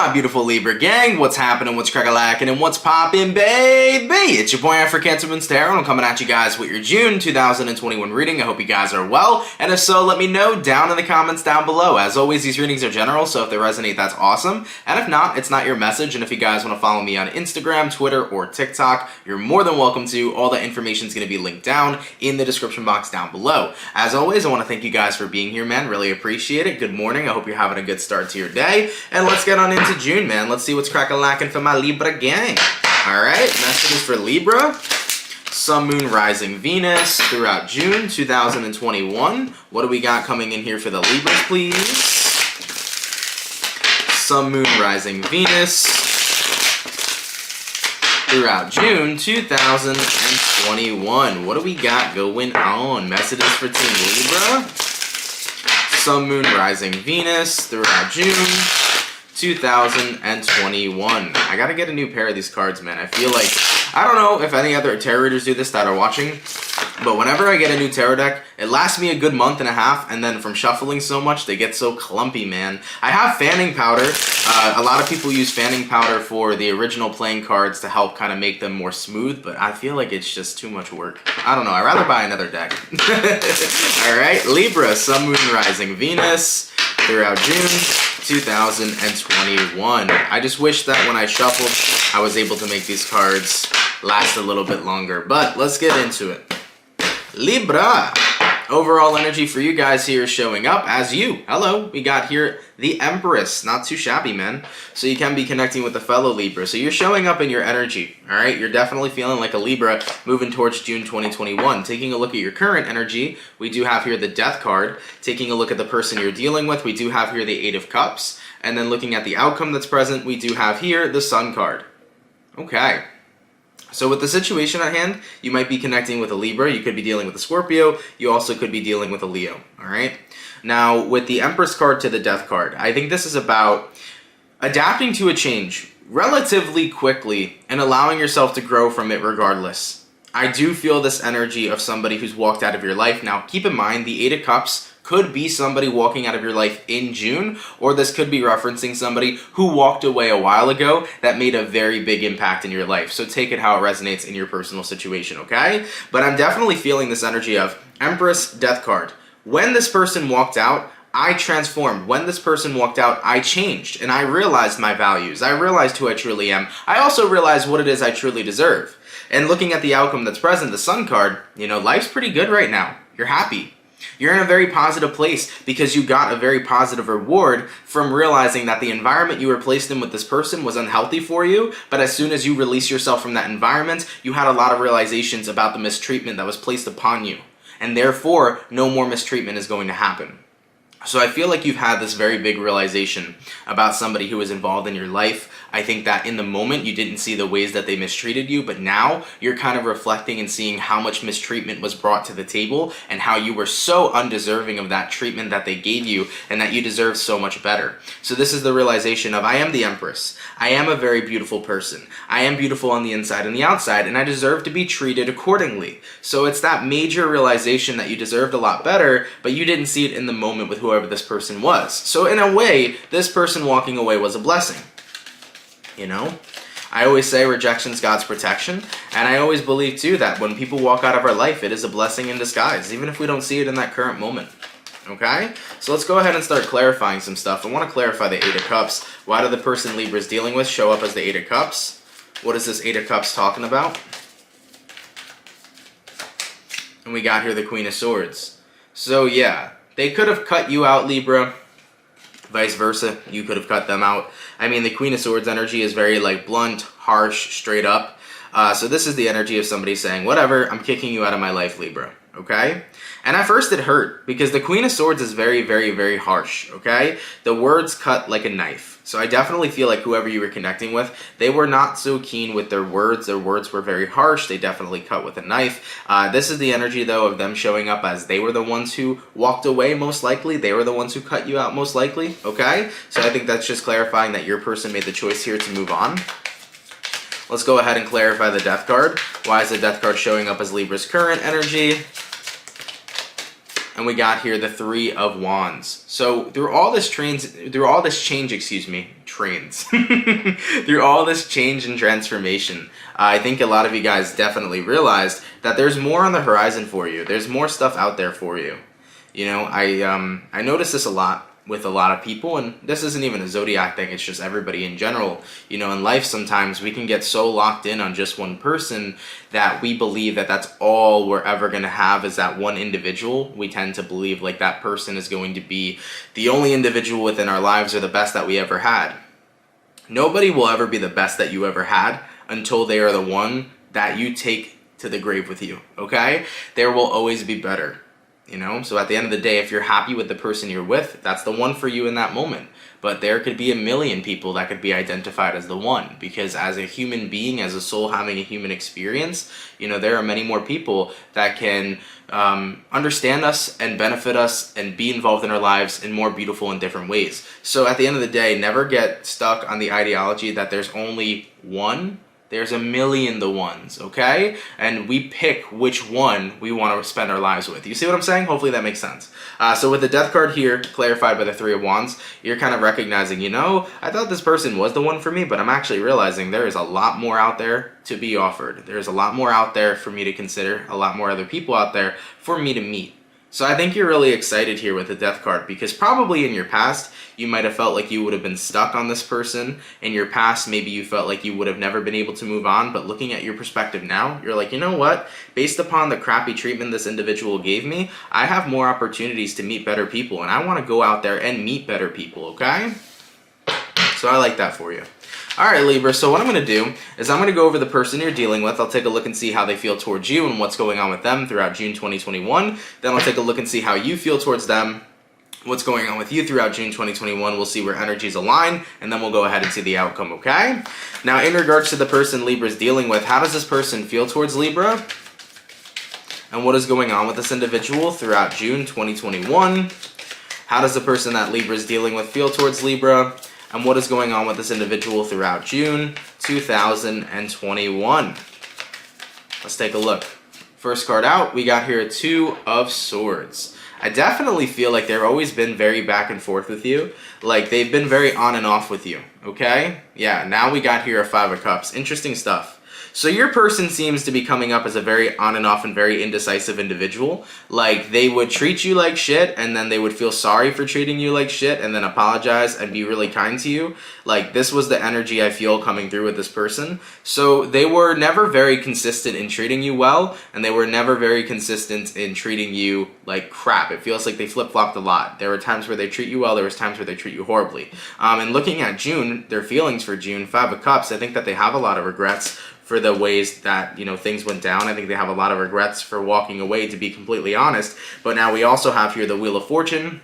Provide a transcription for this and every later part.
my beautiful Libra gang? What's happening? What's crack-a-lackin'? And what's poppin', baby? It's your boy for CancerMoonsTarot. I'm coming at you guys with your June 2021 reading. I hope you guys are well. And if so, let me know down in the comments down below. As always, these readings are general, so if they resonate, that's awesome. And if not, it's not your message. And if you guys want to follow me on Instagram, Twitter, or TikTok, you're more than welcome to. All the information is going to be linked down in the description box down below. As always, I want to thank you guys for being here, man. Really appreciate it. Good morning. I hope you're having a good start to your day. And let's get on into June, man. Let's see what's crack-a-lackin' for my Libra gang. Alright, messages for Libra. Sun, Moon, Rising, Venus throughout June 2021. What do we got coming in here for the Libras, please? Sun, Moon, Rising, Venus throughout June 2021. What do we got going on? Messages for Team Libra. Sun, Moon, Rising, Venus throughout June 2021. I gotta get a new pair of these cards, man. I feel like, I don't know if any other tarot readers do this that are watching, but whenever I get a new tarot deck, it lasts me a good month and a half, and then from shuffling so much, they get so clumpy, man. I have fanning powder. A lot of people use fanning powder for the original playing cards to help kind of make them more smooth, but I feel like it's just too much work. I don't know. I'd rather buy another deck. Alright, Libra, Sun, Moon, Rising, Venus throughout June 2021. I just wish that when I shuffled, I was able to make these cards last a little bit longer. But let's get into it. Libra, overall energy for you guys here is showing up as you. Hello, we got here the Empress. Not too shabby, man. So you can be connecting with a fellow Libra. So you're showing up in your energy, all right? You're definitely feeling like a Libra moving towards June 2021. Taking a look at your current energy, we do have here the Death card. Taking a look at the person you're dealing with, we do have here the Eight of Cups. And then looking at the outcome that's present, we do have here the Sun card. Okay. So with the situation at hand, you might be connecting with a Libra, you could be dealing with a Scorpio, you also could be dealing with a Leo, alright? Now, with the Empress card to the Death card, I think this is about adapting to a change relatively quickly and allowing yourself to grow from it regardless. I do feel this energy of somebody who's walked out of your life. Now, keep in mind, the Eight of Cups could be somebody walking out of your life in June, or this could be referencing somebody who walked away a while ago that made a very big impact in your life. So take it how it resonates in your personal situation, okay? But I'm definitely feeling this energy of Empress, Death card. When this person walked out, I transformed. When this person walked out, I changed, and I realized my values. I realized who I truly am. I also realized what it is I truly deserve. And looking at the outcome that's present, the Sun card, you know, life's pretty good right now. You're happy. You're in a very positive place because you got a very positive reward from realizing that the environment you were placed in with this person was unhealthy for you, but as soon as you release yourself from that environment, you had a lot of realizations about the mistreatment that was placed upon you, and therefore, no more mistreatment is going to happen. So I feel like you've had this very big realization about somebody who was involved in your life. I think that in the moment you didn't see the ways that they mistreated you, but now you're kind of reflecting and seeing how much mistreatment was brought to the table and how you were so undeserving of that treatment that they gave you and that you deserve so much better. So this is the realization of I am the Empress. I am a very beautiful person. I am beautiful on the inside and the outside, and I deserve to be treated accordingly. So it's that major realization that you deserved a lot better, but you didn't see it in the moment with whoever this person was. So in a way, this person walking away was a blessing. You know? I always say rejection's God's protection, and I always believe too that when people walk out of our life, it is a blessing in disguise, even if we don't see it in that current moment. Okay? So let's go ahead and start clarifying some stuff. I want to clarify the Eight of Cups. Why did the person Libra is dealing with show up as the Eight of Cups? What is this Eight of Cups talking about? And we got here the Queen of Swords. So yeah, they could have cut you out, Libra. Vice versa, you could have cut them out. I mean, the Queen of Swords energy is very like blunt, harsh, straight up. So this is the energy of somebody saying, whatever, I'm kicking you out of my life, Libra. Okay? And at first it hurt because the Queen of Swords is very, very, very harsh. Okay? The words cut like a knife. So I definitely feel like whoever you were connecting with, they were not so keen with their words. Their words were very harsh. They definitely cut with a knife. This is the energy, though, of them showing up as they were the ones who walked away, most likely. They were the ones who cut you out, most likely. Okay? So I think that's just clarifying that your person made the choice here to move on. Let's go ahead and clarify the Death card. Why is the Death card showing up as Libra's current energy? and we got here the Three of Wands. So through all this change, through all this change and transformation, I think a lot of you guys definitely realized that there's more on the horizon for you. There's more stuff out there for you. You know, I notice this a lot with a lot of people, and this isn't even a zodiac thing, it's just everybody in general. You know, in life sometimes we can get so locked in on just one person that we believe that that's all we're ever going to have is that one individual. We tend to believe like that person is going to be the only individual within our lives or the best that we ever had. Nobody will ever be the best that you ever had until they are the one that you take to the grave with you, okay? There will always be better. You know, so at the end of the day, if you're happy with the person you're with, that's the one for you in that moment. But there could be a million people that could be identified as the one, because as a human being, as a soul having a human experience, you know, there are many more people that can understand us and benefit us and be involved in our lives in more beautiful and different ways. So at the end of the day, never get stuck on the ideology that there's only one. There's a million the ones, okay? And we pick which one we want to spend our lives with. You see what I'm saying? Hopefully that makes sense. So with the Death card here, clarified by the Three of Wands, you're kind of recognizing, you know, I thought this person was the one for me, but I'm actually realizing there is a lot more out there to be offered. There's a lot more out there for me to consider, a lot more other people out there for me to meet. So I think you're really excited here with the Death card, because probably in your past, you might have felt like you would have been stuck on this person. In your past, maybe you felt like you would have never been able to move on, but looking at your perspective now, you're like, you know what? Based upon the crappy treatment this individual gave me, I have more opportunities to meet better people, and I want to go out there and meet better people, okay? So I like that for you. Alright, Libra, so what I'm going to do is I'm going to go over the person you're dealing with. I'll take a look and see how they feel towards you and what's going on with them throughout June 2021. Then I'll take a look and see how you feel towards them, what's going on with you throughout June 2021. We'll see where energies align, and then we'll go ahead and see the outcome, okay? Now, in regards to the person Libra's dealing with, how does this person feel towards Libra? And what is going on with this individual throughout June 2021? How does the person that Libra's dealing with feel towards Libra? And what is going on with this individual throughout June 2021? Let's take a look. First card out, we got here a Two of Swords. I definitely feel like they've always been very back and forth with you. Like, they've been very on and off with you, okay? Yeah, now we got here a Five of Cups. Interesting stuff. So your person seems to be coming up as a very on and off and very indecisive individual. Like, they would treat you like shit, and then they would feel sorry for treating you like shit, and then apologize and be really kind to you. Like, this was the energy I feel coming through with this person. So they were never very consistent in treating you well, and they were never very consistent in treating you like crap. It feels like they flip-flopped a lot. There were times where they treat you well, there was times where they treat you horribly. And looking at June, their feelings for June, Five of Cups, I think that they have a lot of regrets for the ways that, you know, things went down. I think they have a lot of regrets for walking away, to be completely honest. But now we also have here the Wheel of Fortune,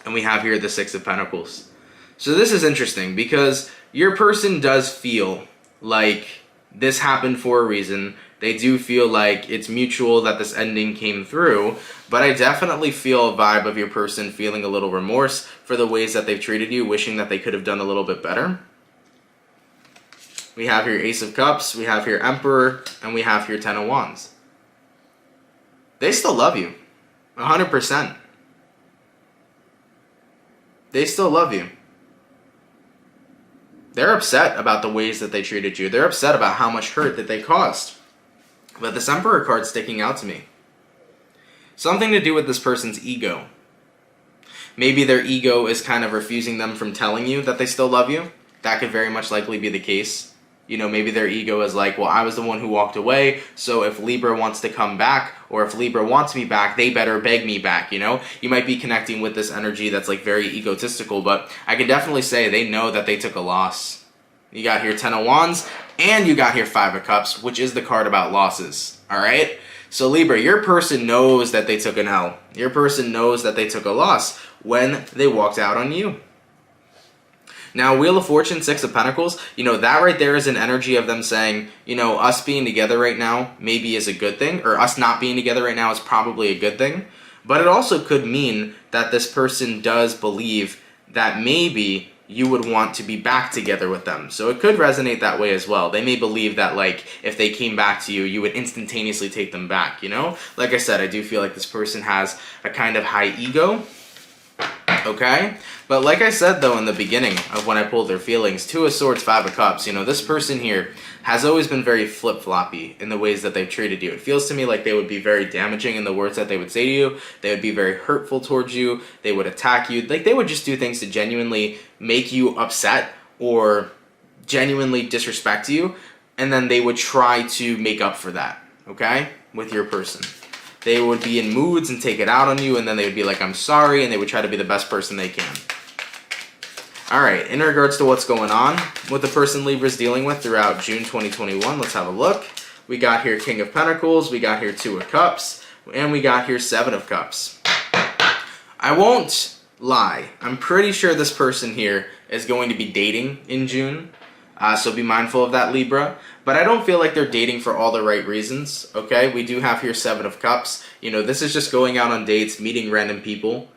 and we have here the Six of Pentacles. So this is interesting, because your person does feel like this happened for a reason. They do feel like it's mutual that this ending came through, but I definitely feel a vibe of your person feeling a little remorse for the ways that they've treated you, wishing that they could have done a little bit better. We have here Ace of Cups, we have here Emperor, and we have here Ten of Wands. They still love you, 100%. They still love you. They're upset about the ways that they treated you. They're upset about how much hurt that they caused. But this Emperor card's sticking out to me. Something to do with this person's ego. Maybe their ego is kind of refusing them from telling you that they still love you. That could very much likely be the case. You know, maybe their ego is like, well, I was the one who walked away, so if Libra wants to come back, or if Libra wants me back, they better beg me back, you know? You might be connecting with this energy that's like very egotistical, but I can definitely say they know that they took a loss. You got here Ten of Wands, and you got here Five of Cups, which is the card about losses, alright? So Libra, your person knows that they took an L. Your person knows that they took a loss when they walked out on you. Now, Wheel of Fortune, Six of Pentacles, you know, that right there is an energy of them saying, you know, us being together right now maybe is a good thing, or us not being together right now is probably a good thing. But it also could mean that this person does believe that maybe you would want to be back together with them. So it could resonate that way as well. They may believe that, like, if they came back to you, you would instantaneously take them back, you know? Like I said, I do feel like this person has a kind of high ego, okay? But like I said, though, in the beginning of when I pulled their feelings, Two of Swords, Five of Cups, you know, this person here has always been very flip-floppy in the ways that they've treated you. It feels to me like they would be very damaging in the words that they would say to you. They would be very hurtful towards you. They would attack you. Like, they would just do things to genuinely make you upset or genuinely disrespect you, and then they would try to make up for that, okay, with your person. They would be in moods and take it out on you, and then they would be like, I'm sorry, and they would try to be the best person they can. All right, in regards to what's going on with the person Libra's dealing with throughout June 2021, let's have a look. We got here King of Pentacles, we got here Two of Cups, and we got here Seven of Cups. I won't lie, I'm pretty sure this person here is going to be dating in June, so be mindful of that, Libra. But I don't feel like they're dating for all the right reasons, okay? We do have here Seven of Cups. You know, this is just going out on dates, meeting random people.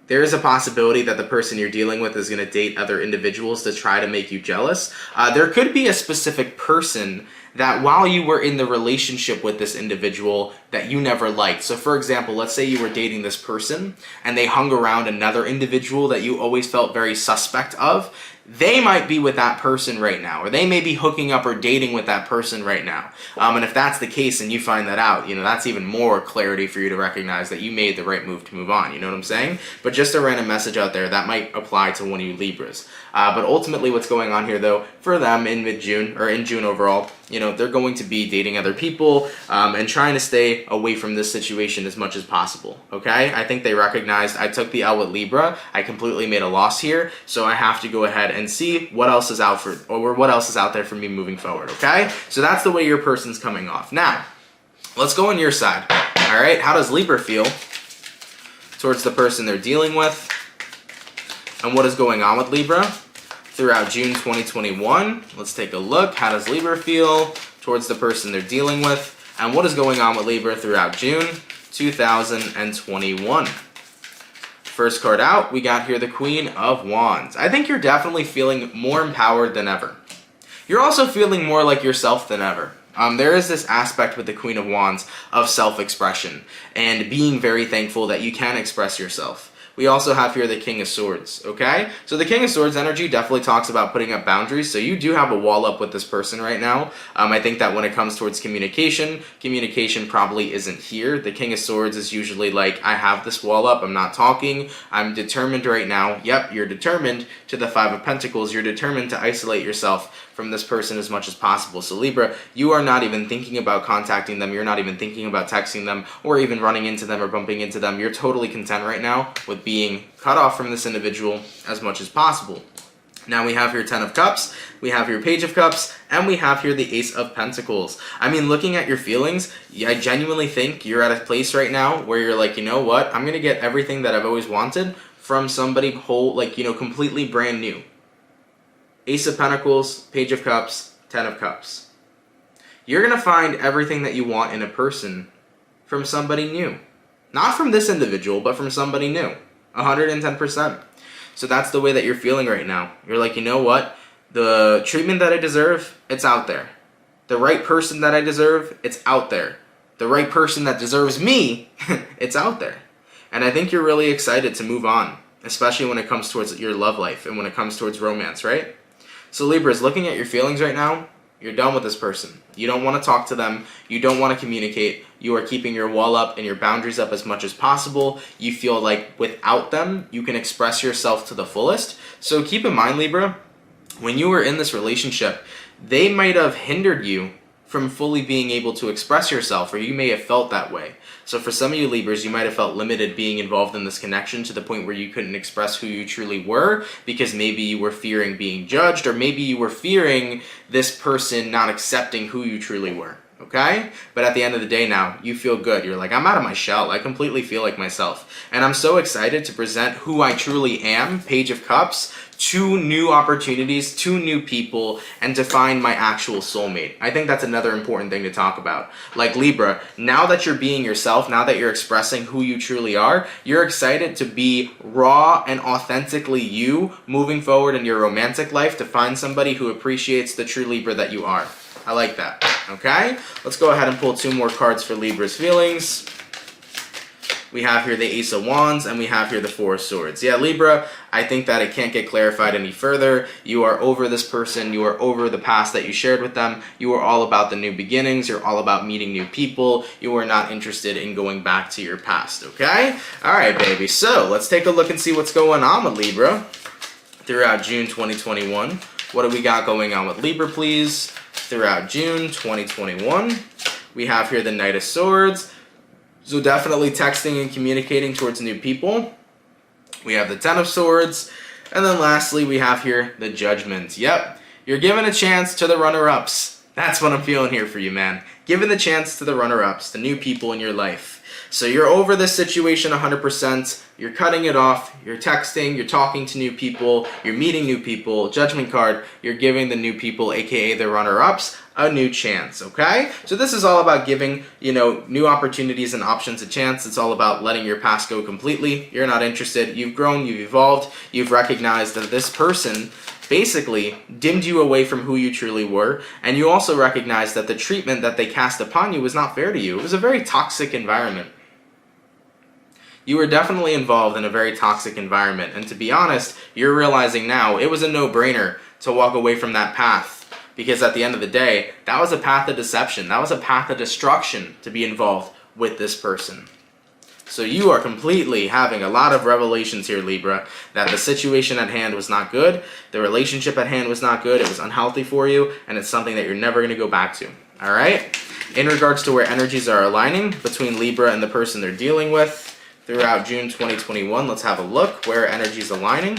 There is a possibility that the person you're dealing with is going to date other individuals to try to make you jealous. There could be a specific person that while you were in the relationship with this individual that you never liked. So for example, let's say you were dating this person and they hung around another individual that you always felt very suspect of. They might be with that person right now, or they may be hooking up or dating with that person right now. And if that's the case and you find that out, you know, that's even more clarity for you to recognize that you made the right move to move on. You know what I'm saying? But just a random message out there, that might apply to one of you Libras. But ultimately what's going on here though, for them in mid-June, or in June overall, you know, they're going to be dating other people and trying to stay away from this situation as much as possible, okay? I think they recognized I took the L with Libra, I completely made a loss here, so I have to go ahead and see what else is out what else is out there for me moving forward, okay? So that's the way your person's coming off. Now, let's go on your side, all right? How does Libra feel towards the person they're dealing with? And what is going on with Libra throughout June 2021? Let's take a look. How does Libra feel towards the person they're dealing with? And what is going on with Libra throughout June 2021? First card out, we got here the Queen of Wands. I think you're definitely feeling more empowered than ever. You're also feeling more like yourself than ever. There is this aspect with the Queen of Wands of self-expression and being very thankful that you can express yourself. We also have here the King of Swords, okay? So the King of Swords energy definitely talks about putting up boundaries, so you do have a wall up with this person right now. I think that when it comes towards communication probably isn't here. The King of Swords is usually like, I have this wall up, I'm not talking, I'm determined right now. Yep, you're determined. To the Five of Pentacles, you're determined to isolate yourself from this person as much as possible. So Libra, you are not even thinking about contacting them, you're not even thinking about texting them, or even running into them or bumping into them. You're totally content right now with being cut off from this individual as much as possible. Now we have here Ten of Cups, we have here Page of Cups, and we have here the Ace of Pentacles. I mean, looking at your feelings, I genuinely think you're at a place right now where you're like, you know what, I'm gonna get everything that I've always wanted from somebody whole, like, you know, completely brand new. Ace of Pentacles, Page of Cups, Ten of Cups. You're gonna find everything that you want in a person from somebody new. Not from this individual, but from somebody new. 110%. So that's the way that you're feeling right now. You're like, you know what? The treatment that I deserve, it's out there. The right person that I deserve, it's out there. The right person that deserves me, it's out there. And I think you're really excited to move on, especially when it comes towards your love life and when it comes towards romance, right? So Libras, looking at your feelings right now, you're done with this person. You don't want to talk to them. You don't want to communicate. You are keeping your wall up and your boundaries up as much as possible. You feel like without them, you can express yourself to the fullest. So keep in mind, Libra, when you were in this relationship, they might have hindered you from fully being able to express yourself, or you may have felt that way. So for some of you Libras, you might have felt limited being involved in this connection to the point where you couldn't express who you truly were because maybe you were fearing being judged, or maybe you were fearing this person not accepting who you truly were, okay? But at the end of the day now, you feel good. You're like, I'm out of my shell. I completely feel like myself. And I'm so excited to present who I truly am, Page of Cups, 2 new opportunities, 2 new people, and to find my actual soulmate. I think that's another important thing to talk about. Like Libra, now that you're being yourself, now that you're expressing who you truly are, you're excited to be raw and authentically you moving forward in your romantic life to find somebody who appreciates the true Libra that you are. I like that, okay? Let's go ahead and pull 2 more cards for Libra's feelings. We have here the Ace of Wands, and we have here the Four of Swords. Yeah, Libra, I think that it can't get clarified any further. You are over this person. You are over the past that you shared with them. You are all about the new beginnings. You're all about meeting new people. You are not interested in going back to your past, okay? All right, baby. So let's take a look and see what's going on with Libra throughout June 2021. What do we got going on with Libra, please? Throughout June 2021, we have here the Knight of Swords. So definitely texting and communicating towards new people. We have the Ten of Swords. And then lastly, we have here the Judgment. Yep, you're giving a chance to the runner-ups. That's what I'm feeling here for you, man. Giving the chance to the runner-ups, the new people in your life. So you're over this situation 100%. You're cutting it off. You're texting. You're talking to new people. You're meeting new people. Judgment card. You're giving the new people, aka the runner-ups, a new chance, okay? So this is all about giving, new opportunities and options a chance. It's all about letting your past go completely. You're not interested. You've grown. You've evolved. You've recognized that this person basically dimmed you away from who you truly were, and you also recognize that the treatment that they cast upon you was not fair to you. It was a very toxic environment. You were definitely involved in a very toxic environment, and to be honest, you're realizing now it was a no-brainer to walk away from that path, because at the end of the day, that was a path of deception. That was a path of destruction to be involved with this person. So you are completely having a lot of revelations here, Libra, that the situation at hand was not good, the relationship at hand was not good, it was unhealthy for you, and it's something that you're never going to go back to, all right? In regards to where energies are aligning between Libra and the person they're dealing with throughout June 2021, let's have a look where energies aligning.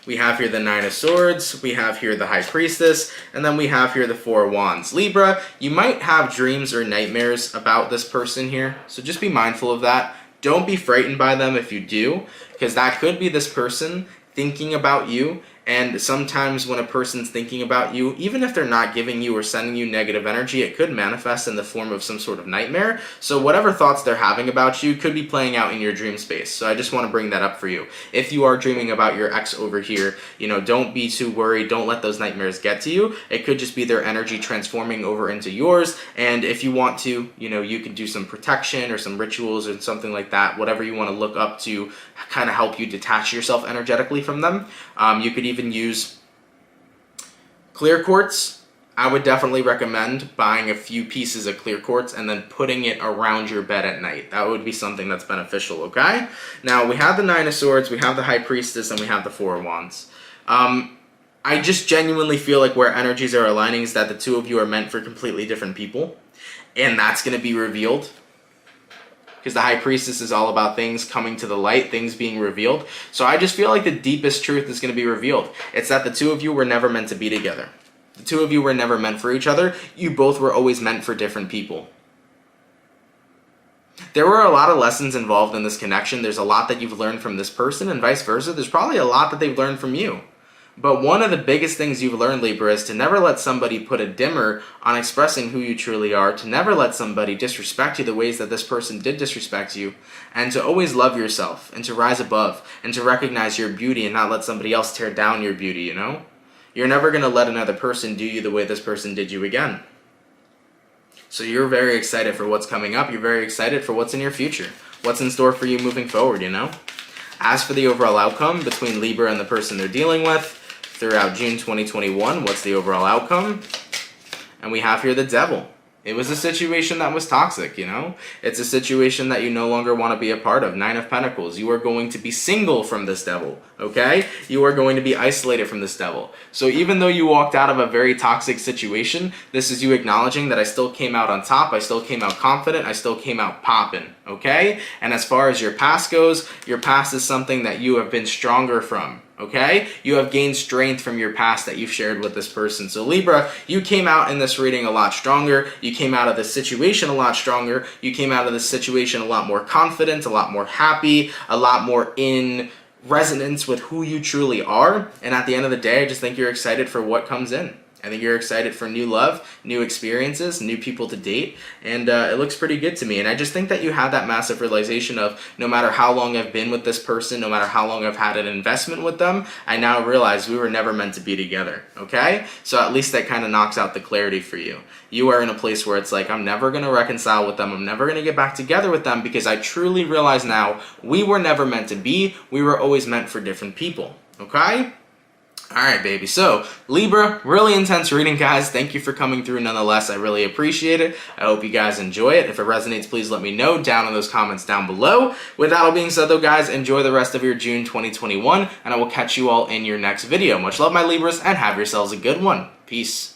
We have here the Nine of Swords, we have here the High Priestess, and then we have here the Four of Wands. Libra, you might have dreams or nightmares about this person here, so just be mindful of that. Don't be frightened by them if you do, because that could be this person thinking about you. And sometimes when a person's thinking about you, even if they're not giving you or sending you negative energy, it could manifest in the form of some sort of nightmare. So whatever thoughts they're having about you could be playing out in your dream space. So I just want to bring that up for you. If you are dreaming about your ex over here, don't be too worried. Don't let those nightmares get to you. It could just be their energy transforming over into yours. And if you want to, you can do some protection or some rituals or something like that, whatever you want to look up to kind of help you detach yourself energetically from them. You could even use clear quartz. I would definitely recommend buying a few pieces of clear quartz and then putting it around your bed at night. That would be something that's beneficial, okay? Now, we have the Nine of Swords, we have the High Priestess, and we have the Four of Wands. I just genuinely feel like where energies are aligning is that the two of you are meant for completely different people, and that's going to be revealed. Because the High Priestess is all about things coming to the light, things being revealed. So I just feel like the deepest truth is going to be revealed. It's that the two of you were never meant to be together. The two of you were never meant for each other. You both were always meant for different people. There were a lot of lessons involved in this connection. There's a lot that you've learned from this person, and vice versa. There's probably a lot that they've learned from you. But one of the biggest things you've learned, Libra, is to never let somebody put a dimmer on expressing who you truly are, to never let somebody disrespect you the ways that this person did disrespect you, and to always love yourself, and to rise above, and to recognize your beauty and not let somebody else tear down your beauty, You're never going to let another person do you the way this person did you again. So you're very excited for what's coming up. You're very excited for what's in your future, what's in store for you moving forward, As for the overall outcome between Libra and the person they're dealing with, throughout June 2021, what's the overall outcome? And we have here the Devil. It was a situation that was toxic, It's a situation that you no longer want to be a part of. Nine of Pentacles. You are going to be single from this devil, okay? You are going to be isolated from this devil. So even though you walked out of a very toxic situation, this is you acknowledging that I still came out on top, I still came out confident, I still came out popping, okay? And as far as your past goes, your past is something that you have been stronger from. Okay? You have gained strength from your past that you've shared with this person. So Libra, you came out in this reading a lot stronger. You came out of this situation a lot stronger. You came out of this situation a lot more confident, a lot more happy, a lot more in resonance with who you truly are. And at the end of the day, I just think you're excited for what comes in. I think you're excited for new love, new experiences, new people to date, and it looks pretty good to me. And I just think that you have that massive realization of no matter how long I've been with this person, no matter how long I've had an investment with them, I now realize we were never meant to be together, okay? So at least that kind of knocks out the clarity for you. You are in a place where it's like, I'm never going to reconcile with them, I'm never going to get back together with them, because I truly realize now we were never meant to be, we were always meant for different people, okay? Alright, baby. So, Libra, really intense reading, guys. Thank you for coming through nonetheless. I really appreciate it. I hope you guys enjoy it. If it resonates, please let me know down in those comments down below. With that all being said, though, guys, enjoy the rest of your June 2021, and I will catch you all in your next video. Much love, my Libras, and have yourselves a good one. Peace.